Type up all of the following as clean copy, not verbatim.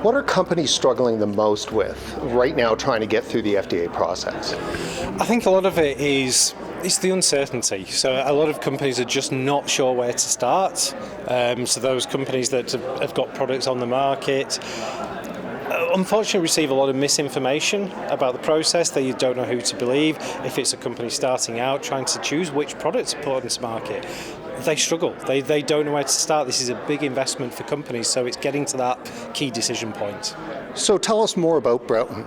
What are companies struggling the most with right now trying to get through the FDA process? I think a lot of it is the uncertainty. So a lot of companies are just not sure where to start. So those companies that have got products on the market unfortunately receive a lot of misinformation about the process. They don't know who to believe. If it's a company starting out trying to choose which product to put onto market, they struggle. They don't know where to start. This is a big investment for companies, so it's getting to that key decision point. So tell us more about Broughton.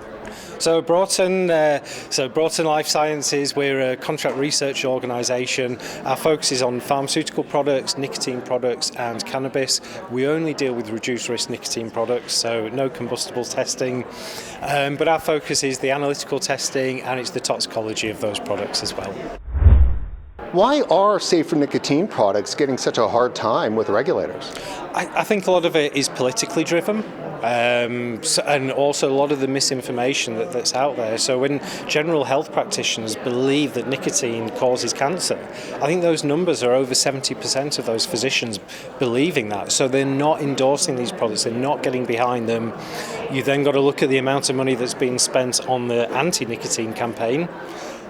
So Broughton Life Sciences, we're a contract research organisation. Our focus is on pharmaceutical products, nicotine products and cannabis. We only deal with reduced risk nicotine products, so no combustibles testing. But our focus is the analytical testing and it's the toxicology of those products as well. Why are safer nicotine products getting such a hard time with regulators? I think a lot of it is politically driven. And also a lot of the misinformation that's out there. So when general health practitioners believe that nicotine causes cancer, I think those numbers are over 70% of those physicians believing that. So they're not endorsing these products, they're not getting behind them. You then got to look at the amount of money that's being spent on the anti-nicotine campaign.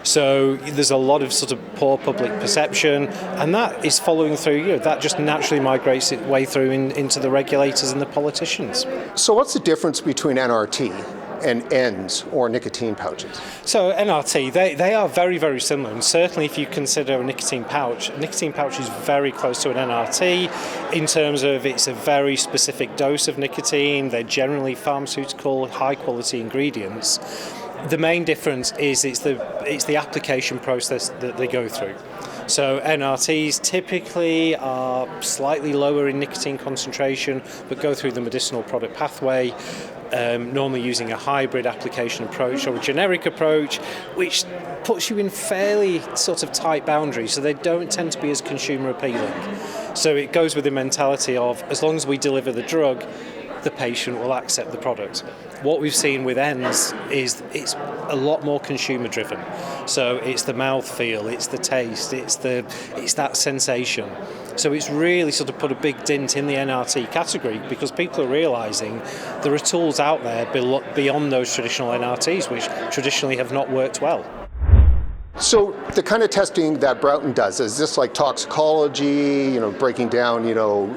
So there's a lot of sort of poor public perception, and that is following through. That just naturally migrates its way through into the regulators and the politicians. So what's the difference between NRT and ends or nicotine pouches? So NRT, they are very, very similar, and certainly if you consider a nicotine pouch is very close to an NRT in terms of it's a very specific dose of nicotine. They're generally pharmaceutical, high quality ingredients. The main difference is it's the application process that they go through. So NRTs typically are slightly lower in nicotine concentration, but go through the medicinal product pathway, normally using a hybrid application approach or a generic approach, which puts you in fairly sort of tight boundaries, so they don't tend to be as consumer appealing. So it goes with the mentality of, as long as we deliver the drug, the patient will accept the product. What we've seen with ends is it's a lot more consumer driven. So it's the mouthfeel, it's the taste, it's that sensation. So it's really sort of put a big dent in the NRT category because people are realising there are tools out there beyond those traditional NRTs which traditionally have not worked well. So the kind of testing that Broughton does, is this like toxicology, breaking down,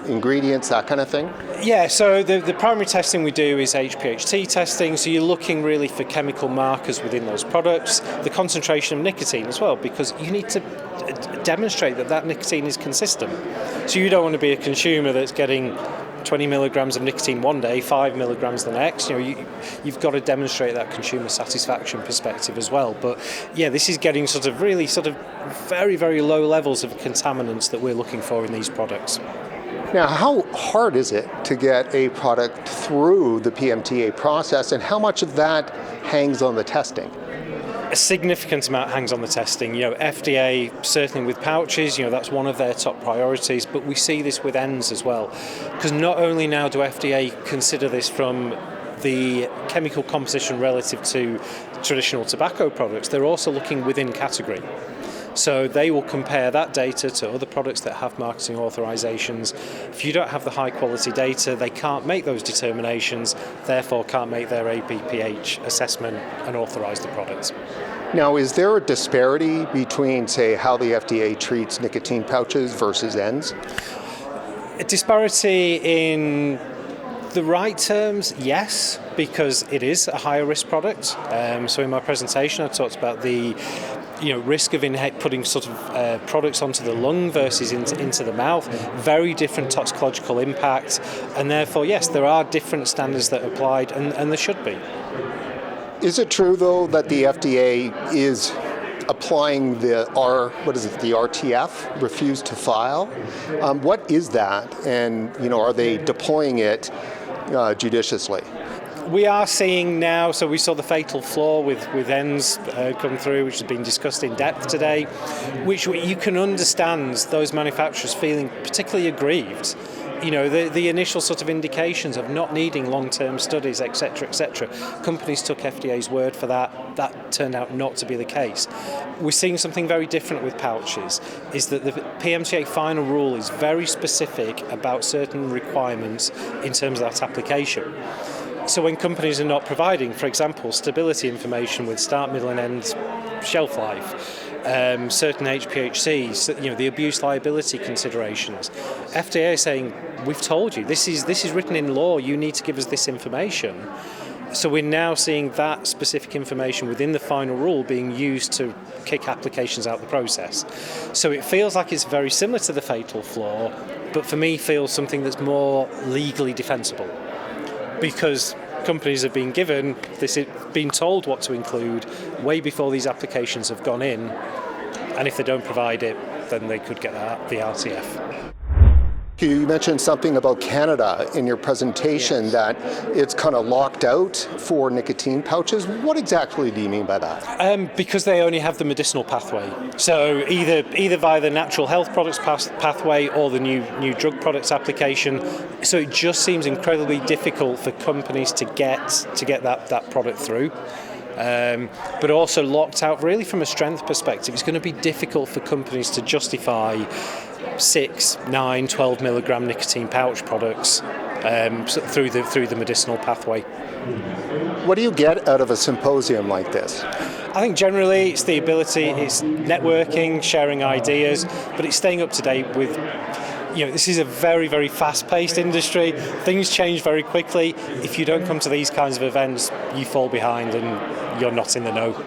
ingredients, that kind of thing? Yeah, so the primary testing we do is HPHT testing, so you're looking really for chemical markers within those products, the concentration of nicotine as well, because you need to demonstrate that nicotine is consistent. So you don't want to be a consumer that's getting 20 milligrams of nicotine one day, 5 milligrams the next. You've got to demonstrate that consumer satisfaction perspective as well. But yeah, this is getting really very, very low levels of contaminants that we're looking for in these products. Now, how hard is it to get a product through the PMTA process, and how much of that hangs on the testing? A significant amount hangs on the testing. FDA, certainly with pouches, that's one of their top priorities, but we see this with ends as well. Because not only now do FDA consider this from the chemical composition relative to traditional tobacco products, they're also looking within category. So they will compare that data to other products that have marketing authorizations. If you don't have the high quality data, they can't make those determinations, therefore can't make their APPH assessment and authorize the product. Now, is there a disparity between, say, how the FDA treats nicotine pouches versus ends? A disparity in the right terms, yes, because it is a higher risk product. So in my presentation I talked about the risk of putting sort of products onto the lung versus into the mouth, very different toxicological impact, and therefore yes, there are different standards that are applied, and there should be. Is it true though that the FDA is applying the RTF, refuse to file? What is that, and are they deploying it judiciously? We are seeing now, so we saw the fatal flaw with ends come through, which has been discussed in depth today, which you can understand those manufacturers feeling particularly aggrieved. The initial sort of indications of not needing long-term studies, etc., etc. Companies took FDA's word for that. That turned out not to be the case. We're seeing something very different with pouches, is that the PMTA final rule is very specific about certain requirements in terms of that application. So when companies are not providing, for example, stability information with start, middle and end shelf life, certain HPHCs, the abuse liability considerations, FDA is saying, we've told you, this is written in law, you need to give us this information. So we're now seeing that specific information within the final rule being used to kick applications out the process. So it feels like it's very similar to the fatal flaw, but for me feels something that's more legally defensible. Because companies have been given this, been told what to include way before these applications have gone in, and if they don't provide it, then they could get the RTF. You mentioned something about Canada in your presentation, Yes. that it's kind of locked out for nicotine pouches. What exactly do you mean by that? Because they only have the medicinal pathway. So either via the natural health products pathway or the new drug products application. So it just seems incredibly difficult for companies to get that product through. But also locked out really from a strength perspective. It's going to be difficult for companies to justify 6, 9, 12 milligram nicotine pouch products through the medicinal pathway. What do you get out of a symposium like this? I think generally it's the ability, it's networking, sharing ideas, but it's staying up to date with, this is a very, very fast-paced industry. Things change very quickly. If you don't come to these kinds of events, you fall behind and you're not in the know.